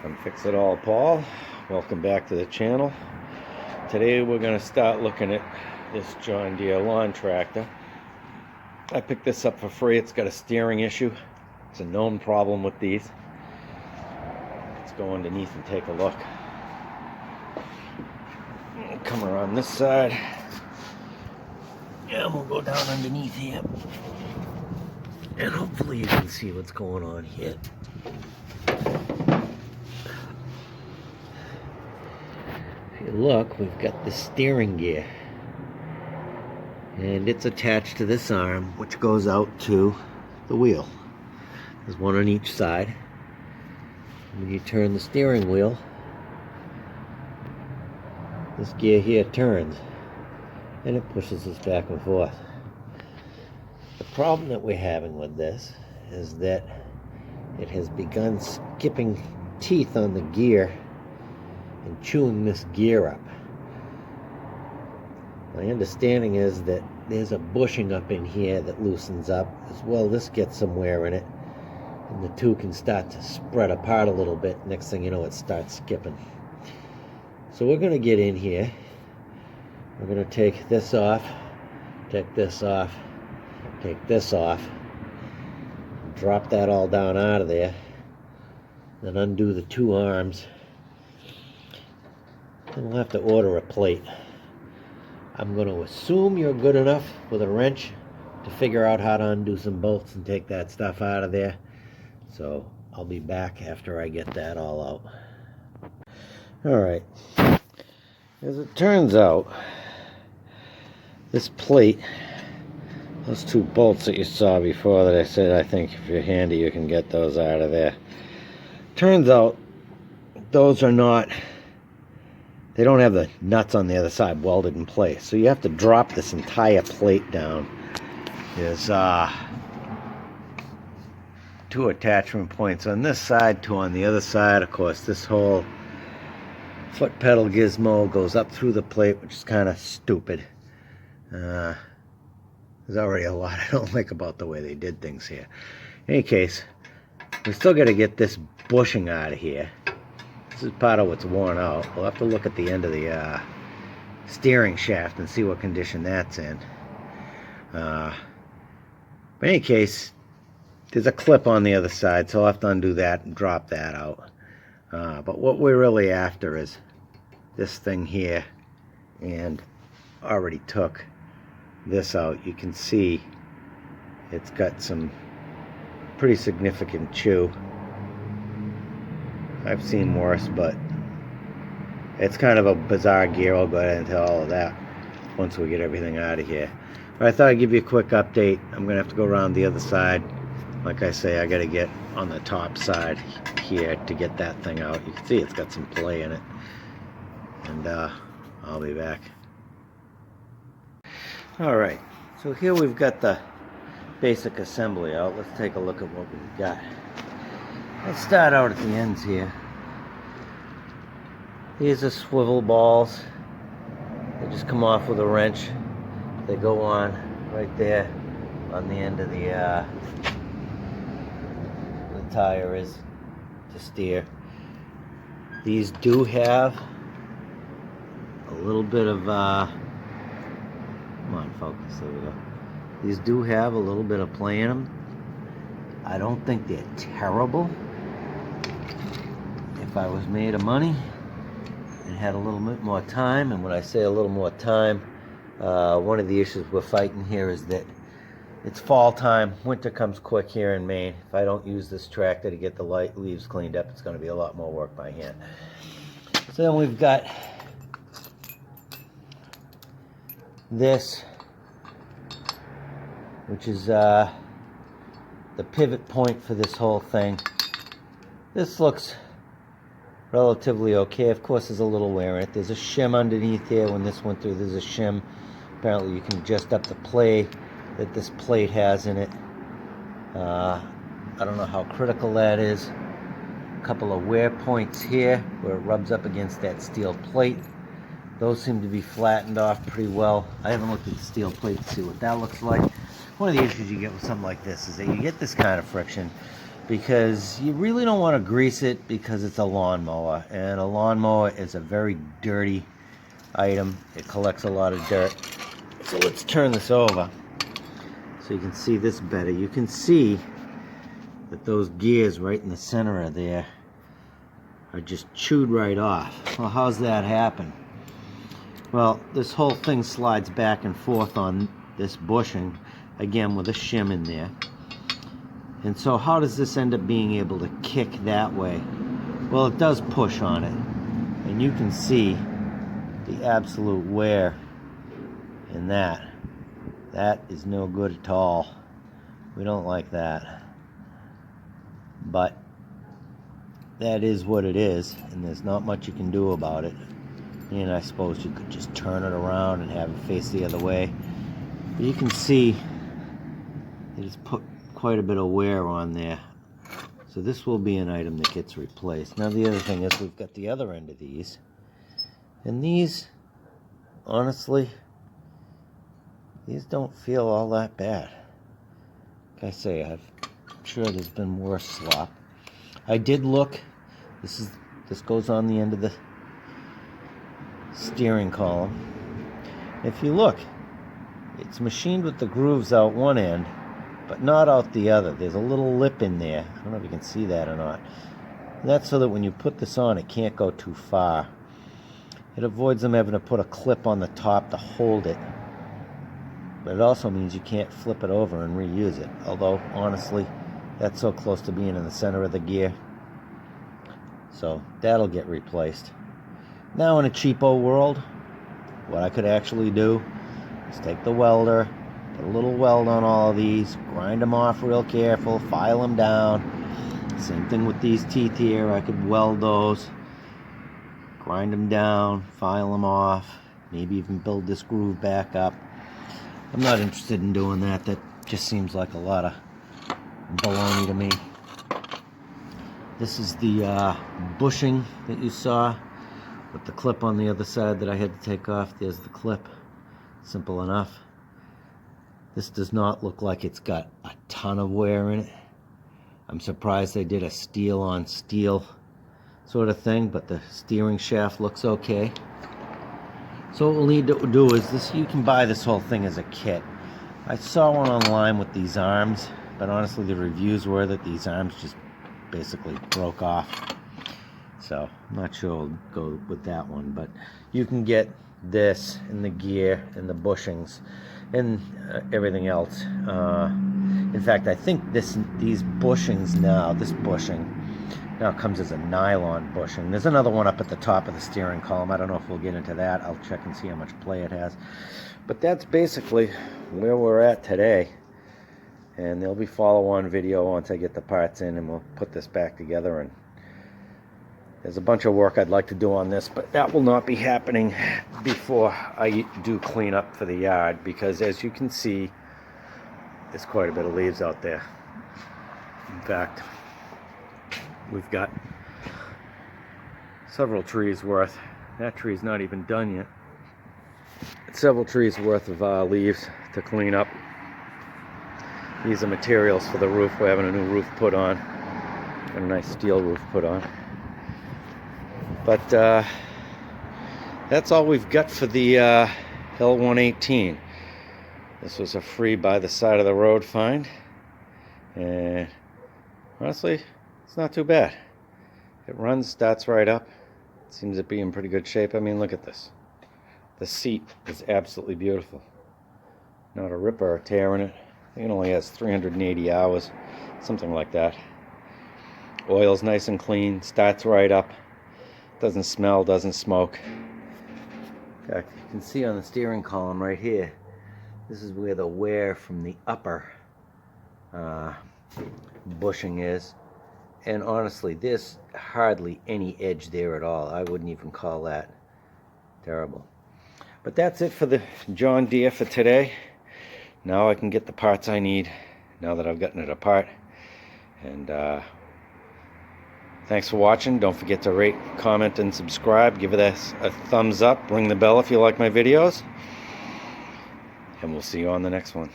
I'm Fix It All Paul. Welcome back to the channel. Today we're going to start looking at this John Deere lawn tractor. I picked this up for free. It's got a steering issue. It's a known problem with these. Let's go underneath and take a look. Come around this side. And we'll go down underneath here. And hopefully you can see what's going on here. If you look, we've got the steering gear. And it's attached to this arm, which goes out to the wheel. There's one on each side. When you turn the steering wheel, this gear here turns. And it pushes us back and forth. The problem that we're having with this is that it has begun skipping teeth on the gear and chewing this gear up. My understanding is that there's a bushing up in here that loosens up as well. This gets some wear in it, and the two can start to spread apart a little bit. Next thing you know, it starts skipping. So we're going to get in here. We're going to take this off, take this off, take this off, drop that all down out of there, then undo the two arms. Then we'll have to order a plate. I'm going to assume you're good enough with a wrench to figure out how to undo some bolts and take that stuff out of there. So I'll be back after I get that all out. Alright, as it turns out, this plate, those two bolts that you saw before that I said I think if you're handy you can get those out of there. Turns out those are not, they don't have the nuts on the other side welded in place. So you have to drop this entire plate down. There's two attachment points on this side, two on the other side. Of course, this whole foot pedal gizmo goes up through the plate, which is kind of stupid. There's already a lot I don't like about the way they did things here. In any case, we still got to get this bushing out of here. This is part of what's worn out. We'll have to look at the end of the steering shaft and see what condition that's in. But in any case, there's a clip on the other side, so I'll have to undo that and drop that out. But what we're really after is this thing here, and already took this out. You can see it's got some pretty significant chew. I've seen worse, but it's kind of a bizarre gear. I'll go ahead and tell all of that once we get everything out of here. But I thought I'd give you a quick update. I'm gonna have to go around the other side. Like I say, I gotta get on the top side here to get that thing out. You can see it's got some play in it. And I'll be back. Alright, so here we've got the basic assembly out. Let's take a look at what we've got. Let's start out at the ends here. These are swivel balls. They just come off with a wrench. They go on right there on the end of the tire is to steer. These do have a little bit of come on, focus, there we go. These do have a little bit of play in them. I don't think they're terrible. If I was made of money and had a little bit more time, and when I say a little more time, one of the issues we're fighting here is that it's fall time. Winter comes quick here in Maine. If I don't use this tractor to get the leaves cleaned up, it's going to be a lot more work by hand. So then we've got this, which is the pivot point for this whole thing. This looks relatively okay. Of course, there's a little wear in it. There's a shim underneath here. When this went through, there's a shim. Apparently you can adjust up the play that this plate has in it. I don't know how critical that is. A couple of wear points here where it rubs up against that steel plate. Those seem to be flattened off pretty well. I haven't looked at the steel plate to see what that looks like. One of the issues you get with something like this is that you get this kind of friction because you really don't want to grease it because it's a lawnmower, and a lawnmower is a very dirty item. It collects a lot of dirt. So let's turn this over so you can see this better. You can see that those gears right in the center of there are just chewed right off. Well, how's that happen? Well, this whole thing slides back and forth on this bushing, again with a shim in there. And so how does this end up being able to kick that way? Well, it does push on it. And you can see the absolute wear in that. That is no good at all. We don't like that. But that is what it is, and there's not much you can do about it. And I suppose you could just turn it around and have it face the other way. But you can see it has put quite a bit of wear on there. So this will be an item that gets replaced. Now the other thing is we've got the other end of these. And these, honestly, these don't feel all that bad. Like I say, I'm sure there's been worse slop. I did look. This goes on the end of the steering column. If you look, it's machined with the grooves out one end, but not out the other. There's a little lip in there. I don't know if you can see that or not. And that's so that when you put this on, it can't go too far. It avoids them having to put a clip on the top to hold it. But it also means you can't flip it over and reuse it. Although, honestly, that's so close to being in the center of the gear. So that'll get replaced. Now in a cheapo world, what I could actually do is take the welder, put a little weld on all of these, grind them off real careful, file them down. Same thing with these teeth here. I could weld those, grind them down, file them off, maybe even build this groove back up. I'm not interested in doing that. That just seems like a lot of baloney to me. This is the bushing that you saw with the clip on the other side that I had to take off. There's the clip. Simple enough. This does not look like it's got a ton of wear in it. I'm surprised they did a steel on steel sort of thing, but the steering shaft looks okay. So what we'll need to do is this. You can buy this whole thing as a kit. I saw one online with these arms, but honestly the reviews were that these arms just basically broke off. So I'm not sure I'll go with that one, but you can get this and the gear and the bushings and everything else. In fact, I think these bushings now, this bushing now comes as a nylon bushing. There's another one up at the top of the steering column. I don't know if we'll get into that. I'll check and see how much play it has. But that's basically where we're at today. And there'll be follow-on video once I get the parts in, and we'll put this back together. And there's a bunch of work I'd like to do on this, but that will not be happening before I do clean up for the yard, because as you can see, there's quite a bit of leaves out there. In fact, we've got several trees worth. That tree's not even done yet. Several trees worth of leaves to clean up. These are materials for the roof. We're having a new roof put on. Got a nice steel roof put on. But that's all we've got for the L118. This was a free by the side of the road find. And honestly, it's not too bad. It runs, starts right up. It seems to be in pretty good shape. I mean, look at this. The seat is absolutely beautiful. Not a rip or a tear in it. I think it only has 380 hours, something like that. Oil's nice and clean, starts right up. Doesn't smell, doesn't smoke. In fact, you can see on the steering column right here, this is where the wear from the upper bushing is. And honestly, there's hardly any edge there at all. I wouldn't even call that terrible. But that's it for the John Deere for today. Now I can get the parts I need, now that I've gotten it apart. And thanks for watching. Don't forget to rate, comment, and subscribe. Give it a thumbs up. Ring the bell if you like my videos. And we'll see you on the next one.